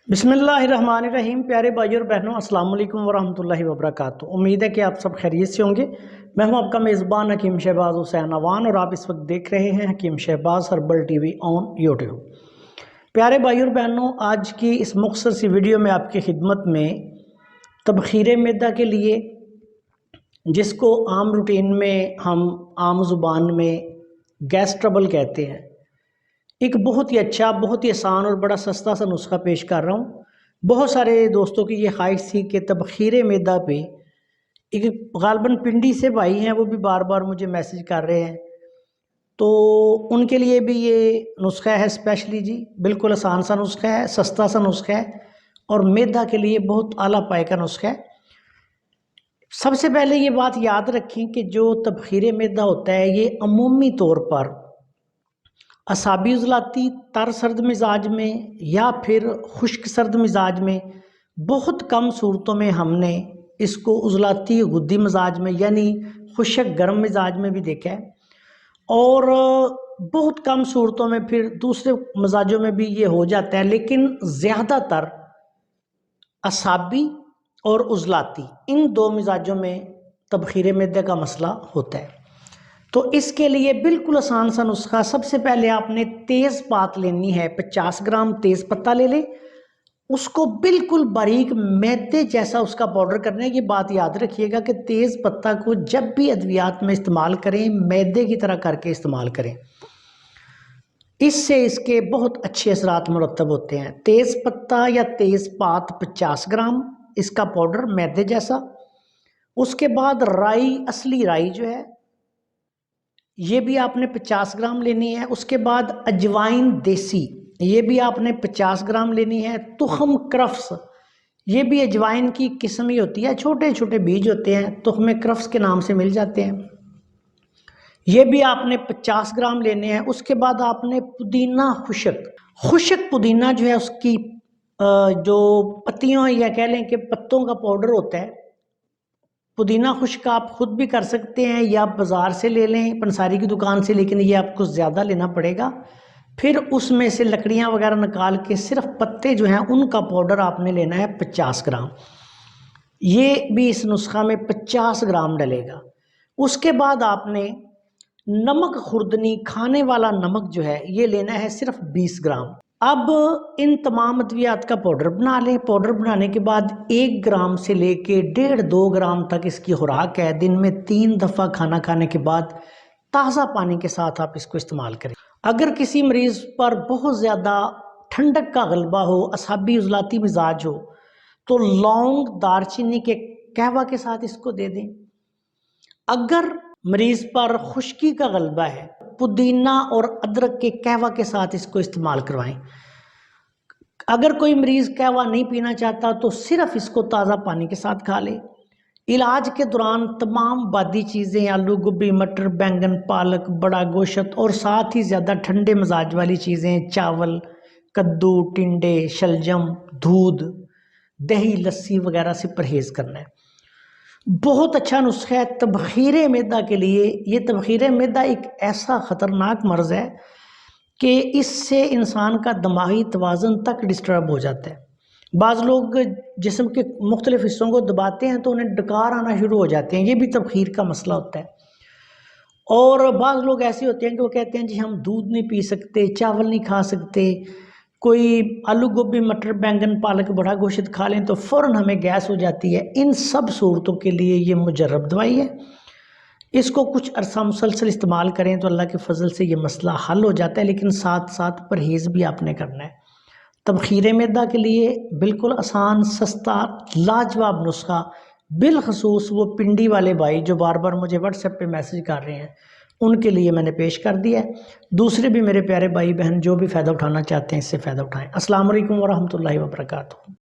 बिस्मिल्लाहिर्रहमानिर्रहीम। प्यारे भाइयों और बहनों, अस्सलाम वालेकुम वरहमतुल्लाहि वबरकातुहू। उम्मीद है कि आप सब खैरियत से होंगे। मैं हूं आपका मेज़बान हकीम शहबाज हुसैन अवान और आप इस वक्त देख रहे हैं Hakeem Shahbaz herbal TV on YouTube. प्यारे भाइयों और बहनों, आज की इस मुख्तसर सी वीडियो में आपकी खिदमत में तबखीर मैदा के लिए, जिसको आम रूटीन में हम आम ज़ुबान में गैस ट्रबल कहते हैं, एक बहुत ही अच्छा, बहुत ही आसान और बड़ा सस्ता सा नुस्खा पेश कर रहा हूँ। बहुत सारे दोस्तों की ये ख्वाहिश थी कि तबखीर मैदा पे, एक गालबन पिंडी से भाई हैं, वो भी बार बार मुझे मैसेज कर रहे हैं, तो उनके लिए भी ये नुस्खा है स्पेशली जी। बिल्कुल आसान सा नुस्खा है, सस्ता सा नुस्खा है और मैदा के लिए बहुत आला पाए का नुस्खा है। सबसे पहले ये बात याद रखें कि जो तबखीर मैदा होता है, ये अमूमी तौर पर असाबी उज़लाती तर सर्द मिजाज में या फिर खुश्क सर्द मिजाज में, बहुत कम सूरतों में हमने इसको उज़लाती गुद्दी मिजाज में यानी खुशक गर्म मिजाज में भी देखा है, और बहुत कम सूरतों में फिर दूसरे मिजाजों में भी ये हो जाता है। लेकिन ज़्यादातर असाबी और उज़लाती, इन दो मिजाजों में तबखीर मैदे का मसला होता है। तो इसके लिए बिल्कुल आसान सा नुस्खा, सबसे पहले आपने तेज़ पात लेनी है। 50 ग्राम तेज़ पत्ता ले लें, उसको बिल्कुल बारीक मैदे जैसा उसका पाउडर करना है। ये बात याद रखिएगा कि तेज़ पत्ता को जब भी अद्वियात में इस्तेमाल करें, मैदे की तरह करके इस्तेमाल करें, इससे इसके बहुत अच्छे असरात मुरतब होते हैं। तेज़ पत्ता या तेज़ पात 50 ग्राम, इसका पाउडर मैदे जैसा। उसके बाद राई, असली राई जो है, ये भी आपने 50 ग्राम लेनी है। उसके बाद अजवाइन देसी, ये भी आपने 50 ग्राम लेनी है। तुखम क्रफ्स, ये भी अजवाइन की किस्म ही होती है, छोटे छोटे बीज होते हैं, तुखम क्रफ्स के नाम से मिल जाते हैं, ये भी आपने 50 ग्राम लेने हैं। उसके बाद आपने पुदीना खुशक पुदीना जो है, उसकी जो पत्तियों या कह लें कि पत्तों का पाउडर होता है। पुदीना खुश्क आप खुद भी कर सकते हैं या बाज़ार से ले लें, पंसारी की दुकान से, लेकिन ये आपको ज़्यादा लेना पड़ेगा। फिर उसमें से लकड़ियां वगैरह निकाल के सिर्फ पत्ते जो हैं उनका पाउडर आपने लेना है 50 ग्राम। ये भी इस नुस्खा में 50 ग्राम डलेगा। उसके बाद आपने नमक खुर्दनी, खाने वाला नमक जो है, ये लेना है सिर्फ 20 ग्राम। अब इन तमाम अद्वियात का पाउडर बना लें। पाउडर बनाने के बाद 1 ग्राम से लेके 1.5-2 ग्राम तक इसकी खुराक है। दिन में 3 दफ़ा खाना खाने के बाद ताज़ा पानी के साथ आप इसको इस्तेमाल करें। अगर किसी मरीज़ पर बहुत ज़्यादा ठंडक का गलबा हो, असाबी उज़लाती मिजाज हो, तो लौंग, दारचीनी के कहवा के साथ इसको दे दें। अगर मरीज़ पर खुश्की का गलबा है, पुदीना और अदरक के कहवा के साथ इसको इस्तेमाल करवाएं। अगर कोई मरीज़ कहवा नहीं पीना चाहता तो सिर्फ इसको ताज़ा पानी के साथ खा ले। इलाज के दौरान तमाम बादी चीज़ें, आलू, गोभी, मटर, बैंगन, पालक, बड़ा गोश्त और साथ ही ज़्यादा ठंडे मिजाज वाली चीज़ें, चावल, कद्दू, टिंडे, शलजम, दूध, दही, लस्सी वगैरह से परहेज़ करना है। बहुत अच्छा नुस्खा है तबखीर मैदा के लिए। ये तबखीर मैदा एक ऐसा ख़तरनाक मर्ज़ है कि इससे इंसान का दिमागी तवाज़ुन तक डिस्टर्ब हो जाता है। बाज़ लोग जिस्म के मुख्तलिफ़ हिस्सों को दबाते हैं तो उन्हें डकार आना शुरू हो जाते हैं, ये भी तबखीर का मसला होता है। और बाज़ लोग ऐसे होते हैं कि वो कहते हैं जी हम दूध नहीं पी सकते, चावल नहीं खा सकते, कोई आलू, गोभी, मटर, बैंगन, पालक, बड़ा गोश्त खा लें तो फ़ौरन हमें गैस हो जाती है। इन सब सूरतों के लिए ये मुजर्रब दवाई है। इसको कुछ अरसा मुसलसल इस्तेमाल करें तो अल्लाह के फजल से ये मसला हल हो जाता है, लेकिन साथ साथ परहेज़ भी आपने करना है। तबखीर मैदा के लिए बिल्कुल आसान, सस्ता, लाजवाब नुस्खा, बिलखसूस वो पिंडी वाले भाई जो बार बार मुझे व्हाट्सएप पे मैसेज कर रहे हैं, उनके लिए मैंने पेश कर दिया है। दूसरे भी मेरे प्यारे भाई बहन जो भी फ़ायदा उठाना चाहते हैं, इससे फ़ायदा उठाएँ। अस्सलाम वालेकुम वरहमतुल्लाहि वबरकातुहू।